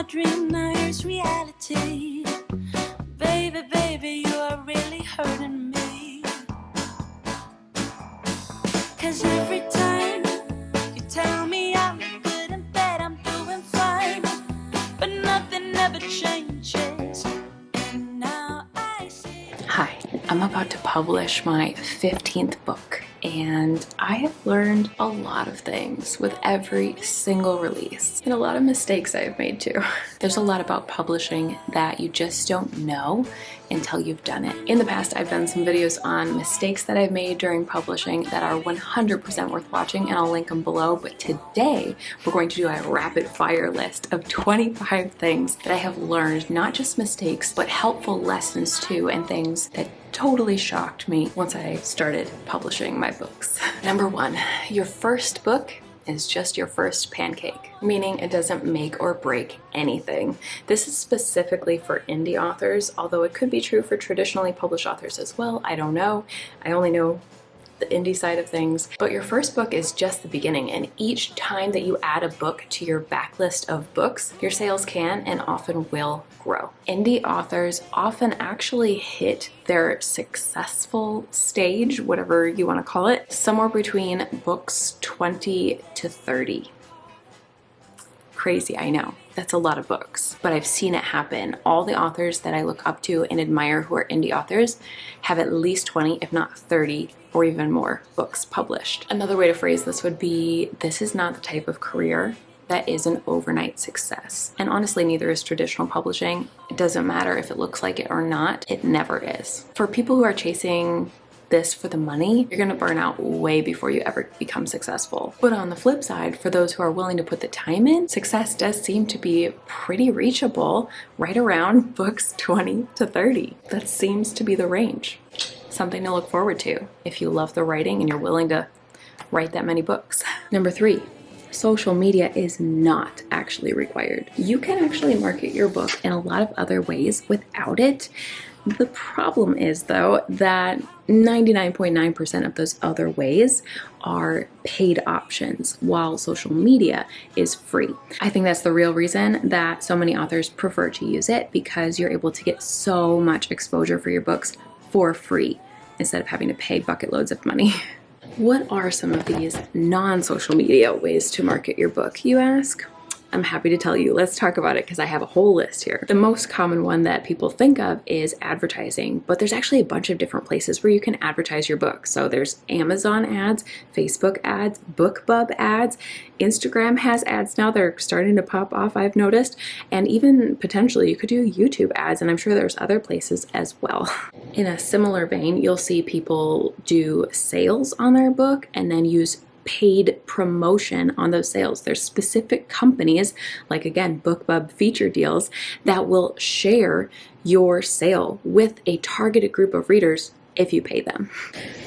dream, now here's reality. Baby, baby, you are really hurting me. 'Cause every time you tell me I'm good in bed, I'm doing fine, but nothing ever changes. And now I see. Hi, I'm about to publish my 15th book, and I have learned a lot of things with every single release, and a lot of mistakes I've made too. There's a lot about publishing that you just don't know until you've done it. In the past, I've done some videos on mistakes that I've made during publishing that are 100% worth watching, and I'll link them below. But today, we're going to do a rapid fire list of 25 things that I have learned, not just mistakes, but helpful lessons too, and things that totally shocked me once I started publishing my books. Number 1, your first book is just your first pancake, meaning it doesn't make or break anything. This is specifically for indie authors, although it could be true for traditionally published authors as well. I don't know. I only know the indie side of things. But your first book is just the beginning, and each time that you add a book to your backlist of books, your sales can and often will grow. Indie authors often actually hit their successful stage, whatever you want to call it, somewhere between books 20 to 30. Crazy, I know. That's a lot of books, but I've seen it happen. All the authors that I look up to and admire who are indie authors have at least 20, if not 30, or even more books published. Another way to phrase this would be, this is not the type of career that is an overnight success. And honestly, neither is traditional publishing. It doesn't matter if it looks like it or not, it never is. For people who are chasing this for the money, you're gonna burn out way before you ever become successful. But on the flip side, for those who are willing to put the time in, success does seem to be pretty reachable right around books 20 to 30. That seems to be the range. Something to look forward to if you love the writing and you're willing to write that many books. Number 3, social media is not actually required. You can actually market your book in a lot of other ways without it. The problem is, though, that 99.9% of those other ways are paid options, while social media is free. I think that's the real reason that so many authors prefer to use it, because you're able to get so much exposure for your books for free instead of having to pay bucket loads of money. What are some of these non-social media ways to market your book, you ask? I'm happy to tell you. Let's talk about it because I have a whole list here. The most common one that people think of is advertising, but there's actually a bunch of different places where you can advertise your book. So there's Amazon ads, Facebook ads, BookBub ads, Instagram has ads now. They're starting to pop off, I've noticed, and even potentially you could do YouTube ads, and I'm sure there's other places as well. In a similar vein, you'll see people do sales on their book and then use paid promotion on those sales. There's specific companies, like again, BookBub feature deals, that will share your sale with a targeted group of readers if you pay them.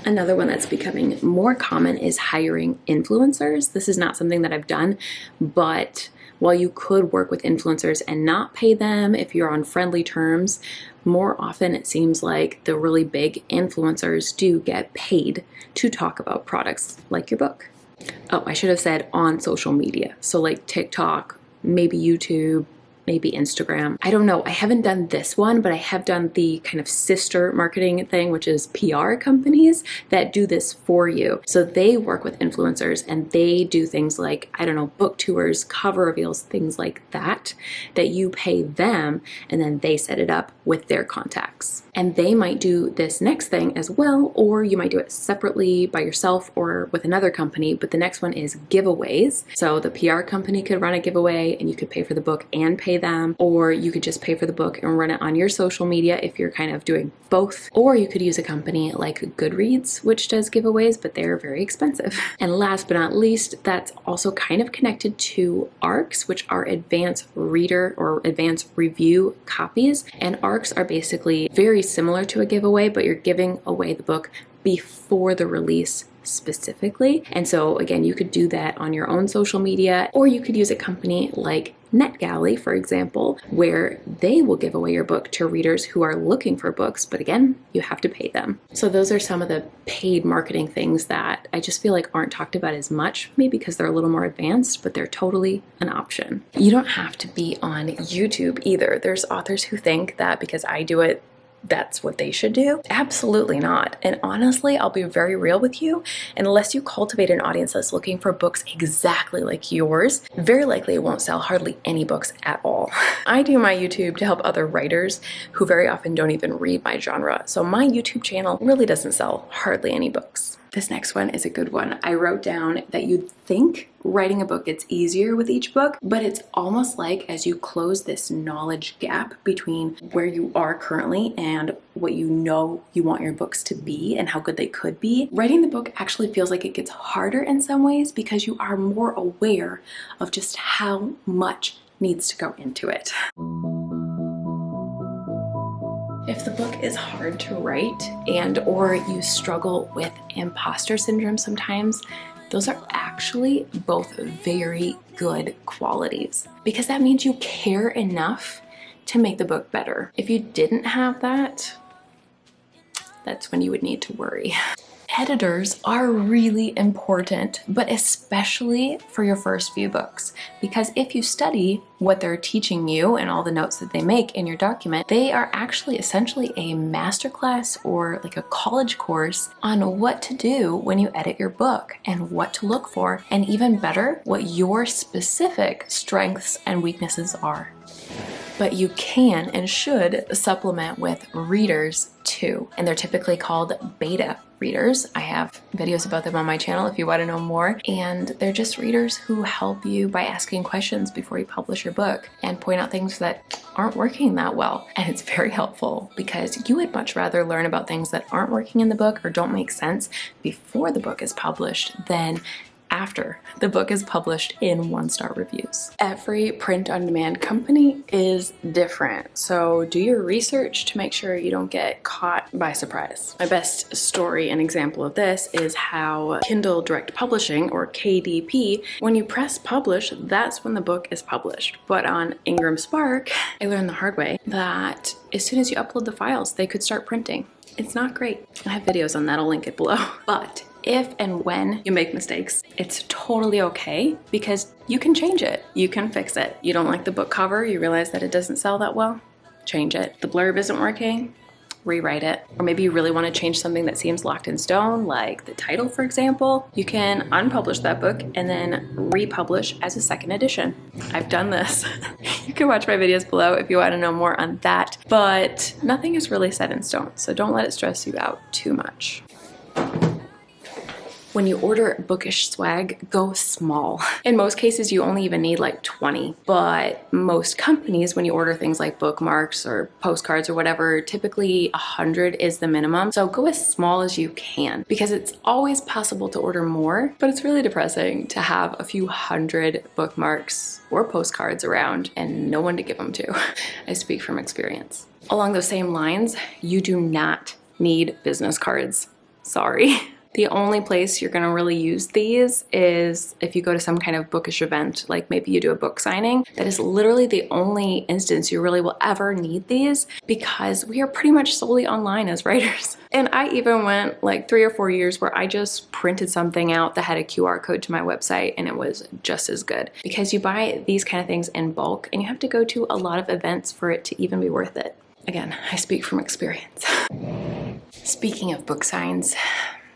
Another one that's becoming more common is hiring influencers. This is not something that I've done, but while you could work with influencers and not pay them if you're on friendly terms, more often it seems like the really big influencers do get paid to talk about products like your book. Oh, I should have said on social media. So like TikTok, maybe YouTube, maybe Instagram. I don't know. I haven't done this one, but I have done the kind of sister marketing thing, which is PR companies that do this for you. So they work with influencers and they do things like, I don't know, book tours, cover reveals, things like that, that you pay them and then they set it up with their contacts. And they might do this next thing as well, or you might do it separately by yourself or with another company. But the next one is giveaways. So the PR company could run a giveaway and you could pay for the book and pay them, or you could just pay for the book and run it on your social media if you're kind of doing both. Or you could use a company like Goodreads, which does giveaways, but they're very expensive. And last but not least, that's also kind of connected to ARCs, which are advanced reader or advanced review copies. And ARCs are basically very similar to a giveaway, but you're giving away the book before the release specifically. And so again, you could do that on your own social media, or you could use a company like NetGalley, for example, where they will give away your book to readers who are looking for books, but again, you have to pay them. So those are some of the paid marketing things that I just feel like aren't talked about as much, maybe because they're a little more advanced, but they're totally an option. You don't have to be on YouTube either. There's authors who think that because I do it, that's what they should do. Absolutely not. And honestly, I'll be very real with you. Unless you cultivate an audience that's looking for books exactly like yours, very likely it won't sell hardly any books at all. I do my YouTube to help other writers who very often don't even read my genre. So my YouTube channel really doesn't sell hardly any books. This next one is a good one. I wrote down that you'd think writing a book gets easier with each book, but it's almost like as you close this knowledge gap between where you are currently and what you know you want your books to be and how good they could be, writing the book actually feels like it gets harder in some ways because you are more aware of just how much needs to go into it. If the book is hard to write and or you struggle with imposter syndrome sometimes, those are actually both very good qualities because that means you care enough to make the book better. If you didn't have that, that's when you would need to worry. Editors are really important, but especially for your first few books, because if you study what they're teaching you and all the notes that they make in your document, they are actually essentially a masterclass or like a college course on what to do when you edit your book and what to look for, and even better, what your specific strengths and weaknesses are. But you can and should supplement with readers too, and they're typically called beta readers. I have videos about them on my channel if you want to know more, and they're just readers who help you by asking questions before you publish your book and point out things that aren't working that well. And it's very helpful because you would much rather learn about things that aren't working in the book or don't make sense before the book is published than after the book is published in 1-star reviews. Every print-on-demand company is different, so do your research to make sure you don't get caught by surprise. My best story and example of this is how Kindle Direct Publishing, or KDP, when you press publish, that's when the book is published. But on Ingram Spark, I learned the hard way that as soon as you upload the files, they could start printing. It's not great. I have videos on that, I'll link it below. But if and when you make mistakes, it's totally okay because you can change it. You can fix it. You don't like the book cover, you realize that it doesn't sell that well, change it. The blurb isn't working, rewrite it. Or maybe you really want to change something that seems locked in stone, like the title, for example. You can unpublish that book and then republish as a second edition. I've done this. You can watch my videos below if you want to know more on that, but nothing is really set in stone, so don't let it stress you out too much. When you order bookish swag, go small. In most cases, you only even need like 20, but most companies, when you order things like bookmarks or postcards or whatever, typically 100 is the minimum. So go as small as you can because it's always possible to order more, but it's really depressing to have a few hundred bookmarks or postcards around and no one to give them to. I speak from experience. Along those same lines, you do not need business cards. Sorry. The only place you're gonna really use these is if you go to some kind of bookish event, like maybe you do a book signing. That is literally the only instance you really will ever need these because we are pretty much solely online as writers. And I even went like 3 or 4 years where I just printed something out that had a QR code to my website and it was just as good because you buy these kind of things in bulk and you have to go to a lot of events for it to even be worth it. Again, I speak from experience. Speaking of book signs,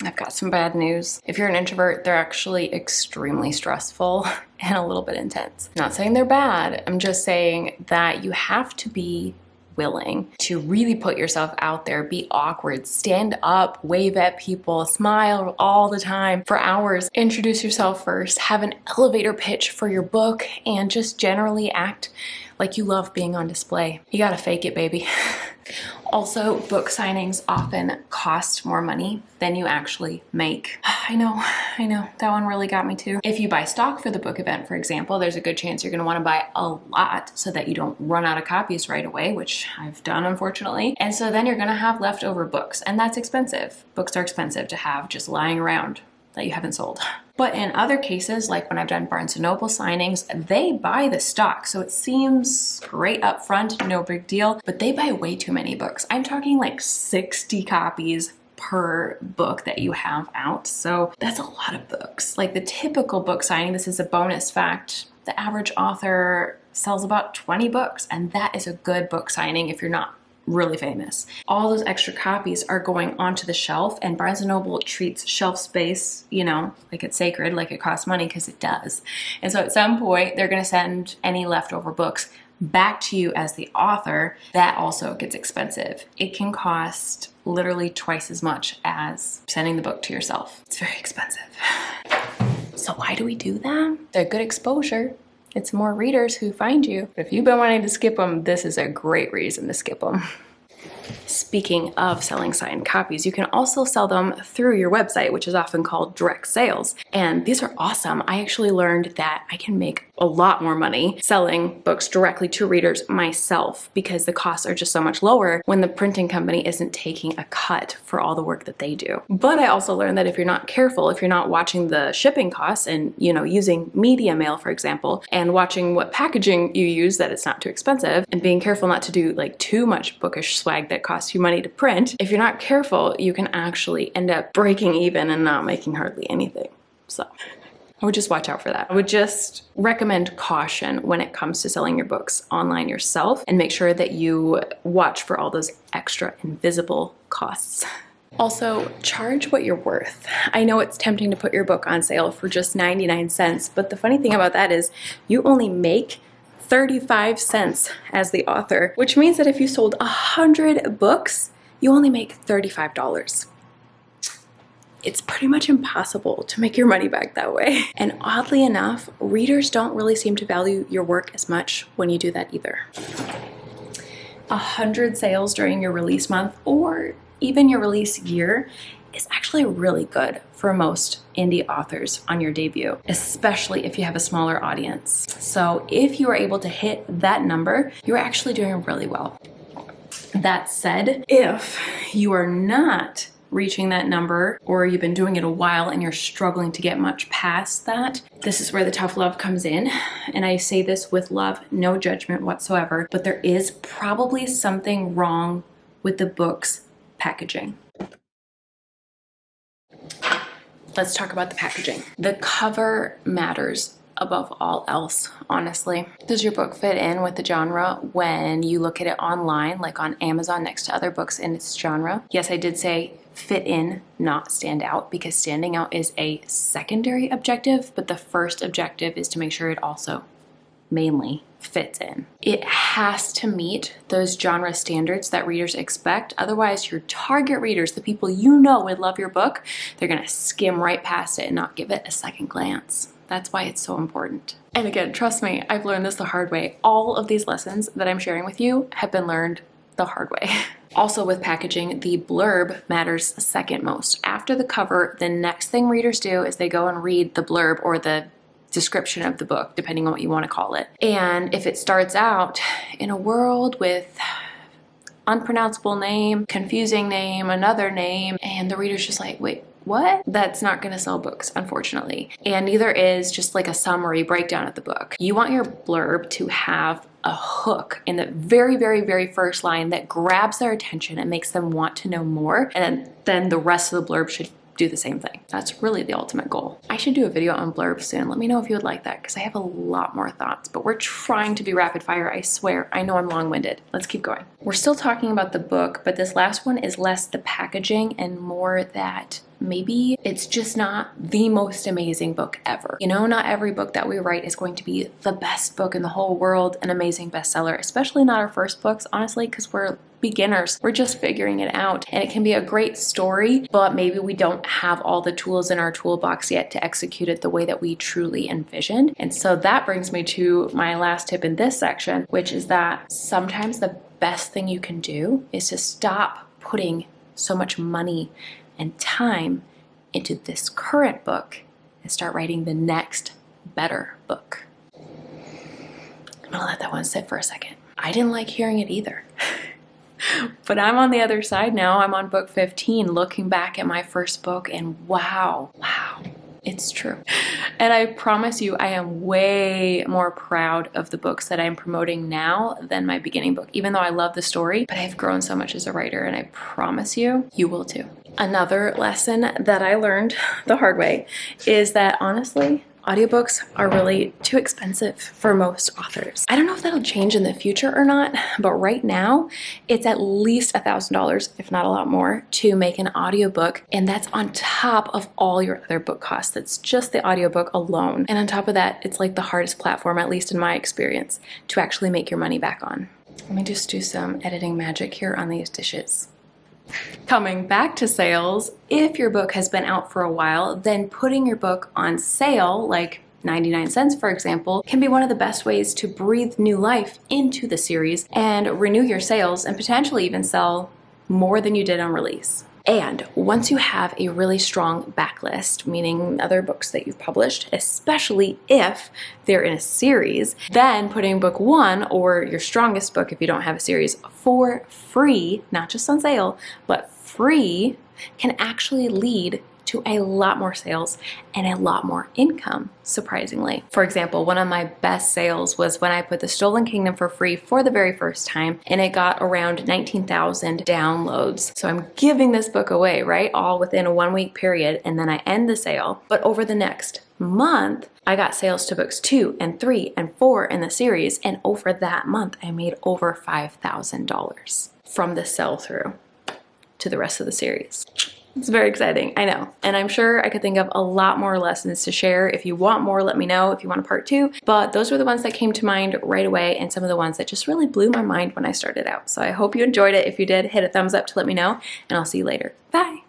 I've got some bad news. If you're an introvert, they're actually extremely stressful and a little bit intense. Not saying they're bad, I'm just saying that you have to be willing to really put yourself out there, be awkward, stand up, wave at people, smile all the time for hours, introduce yourself first, have an elevator pitch for your book, and just generally act like you love being on display. You gotta fake it, baby. Also, book signings often cost more money than you actually make. I know, that one really got me too. If you buy stock for the book event, for example, there's a good chance you're gonna wanna buy a lot so that you don't run out of copies right away, which I've done, unfortunately. And so then you're gonna have leftover books, and that's expensive. Books are expensive to have just lying around. that you haven't sold. But in other cases, like when I've done Barnes & Noble signings, they buy the stock. So it seems great up front, no big deal, but they buy way too many books. I'm talking like 60 copies per book that you have out. So that's a lot of books. Like the typical book signing, this is a bonus fact, the average author sells about 20 books, and that is a good book signing if you're not really famous. All those extra copies are going onto the shelf, and Barnes & Noble treats shelf space, you know, like it's sacred, like it costs money, because it does. And so at some point, they're gonna send any leftover books back to you as the author. That also gets expensive. It can cost literally twice as much as sending the book to yourself. It's very expensive. So why do we do that? They're good exposure. It's more readers who find you. If you've been wanting to skip them, this is a great reason to skip them. Speaking of selling signed copies, you can also sell them through your website, which is often called direct sales. And these are awesome. I actually learned that I can make a lot more money selling books directly to readers myself, because the costs are just so much lower when the printing company isn't taking a cut for all the work that they do. But I also learned that if you're not careful, if you're not watching the shipping costs and, you know, using media mail, for example, and watching what packaging you use, that it's not too expensive, and being careful not to do like too much bookish swag that costs you money to print, if you're not careful, you can actually end up breaking even and not making hardly anything. So I would just watch out for that. I would just recommend caution when it comes to selling your books online yourself, and make sure that you watch for all those extra invisible costs. Also, charge what you're worth. I know it's tempting to put your book on sale for just 99 cents, but the funny thing about that is you only make 35 cents as the author, which means that if you sold 100 books, you only make $35. It's pretty much impossible to make your money back that way. And oddly enough, readers don't really seem to value your work as much when you do that either. 100 sales during your release month, or even your release year, is actually really good for most indie authors on your debut, especially if you have a smaller audience. So if you are able to hit that number, you're actually doing really well. That said, if you are not reaching that number, or you've been doing it a while and you're struggling to get much past that, this is where the tough love comes in. And I say this with love, no judgment whatsoever, but there is probably something wrong with the book's packaging. Let's talk about the packaging. The cover matters above all else, honestly. Does your book fit in with the genre when you look at it online, like on Amazon next to other books in its genre? Yes, I did say fit in, not stand out, because standing out is a secondary objective, but the first objective is to make sure it also mainly fits in. It has to meet those genre standards that readers expect. Otherwise, your target readers, the people you know would love your book, they're gonna skim right past it and not give it a second glance. That's why it's so important. And again, trust me, I've learned this the hard way. All of these lessons that I'm sharing with you have been learned the hard way. Also with packaging, the blurb matters second most. After the cover, the next thing readers do is they go and read the blurb, or the description of the book, depending on what you want to call it. And if it starts out in a world with unpronounceable name, confusing name, another name, and the reader's just like, wait, what? That's not gonna sell books, unfortunately. And neither is just like a summary breakdown of the book. You want your blurb to have a hook in the very, very, very first line that grabs their attention and makes them want to know more. And then the rest of the blurb should do the same thing. That's really the ultimate goal. I should do a video on blurbs soon. Let me know if you would like that, because I have a lot more thoughts, but we're trying to be rapid fire, I swear. I know I'm long-winded. Let's keep going. We're still talking about the book, but this last one is less the packaging and more that maybe it's just not the most amazing book ever. You know, not every book that we write is going to be the best book in the whole world, an amazing bestseller, especially not our first books, honestly, because we're beginners. We're just figuring it out. And it can be a great story, but maybe we don't have all the tools in our toolbox yet to execute it the way that we truly envisioned. And so that brings me to my last tip in this section, which is that sometimes the best thing you can do is to stop putting so much money and time into this current book and start writing the next better book. I'm gonna let that one sit for a second. I didn't like hearing it either. But I'm on the other side now. I'm on book 15, looking back at my first book, and wow, It's true. And I promise you, I am way more proud of the books that I'm promoting now than my beginning book, even though I love the story, but I've grown so much as a writer, and I promise you, you will too. Another lesson that I learned the hard way is that honestly, audiobooks are really too expensive for most authors. I don't know if that'll change in the future or not, but right now it's at least $1,000, if not a lot more, to make an audiobook. And that's on top of all your other book costs. That's just the audiobook alone. And on top of that, it's like the hardest platform, at least in my experience, to actually make your money back on. Let me just do some editing magic here on these dishes. Coming back to sales, if your book has been out for a while, then putting your book on sale, like 99 cents for example, can be one of the best ways to breathe new life into the series and renew your sales and potentially even sell more than you did on release. And once you have a really strong backlist, meaning other books that you've published, especially if they're in a series, then putting book one, or your strongest book if you don't have a series, for free, not just on sale, but free, can actually lead to a lot more sales and a lot more income, surprisingly. For example, one of my best sales was when I put The Stolen Kingdom for free for the very first time, and it got around 19,000 downloads. So I'm giving this book away, right? All within a 1 week period, and then I end the sale. But over the next month, I got sales to books 2 and 3 and 4 in the series, and over that month, I made over $5,000 from the sell-through to the rest of the series. It's very exciting, I know. And I'm sure I could think of a lot more lessons to share. If you want more, let me know if you want a part 2. But those were the ones that came to mind right away, and some of the ones that just really blew my mind when I started out. So I hope you enjoyed it. If you did, hit a thumbs up to let me know, and I'll see you later. Bye.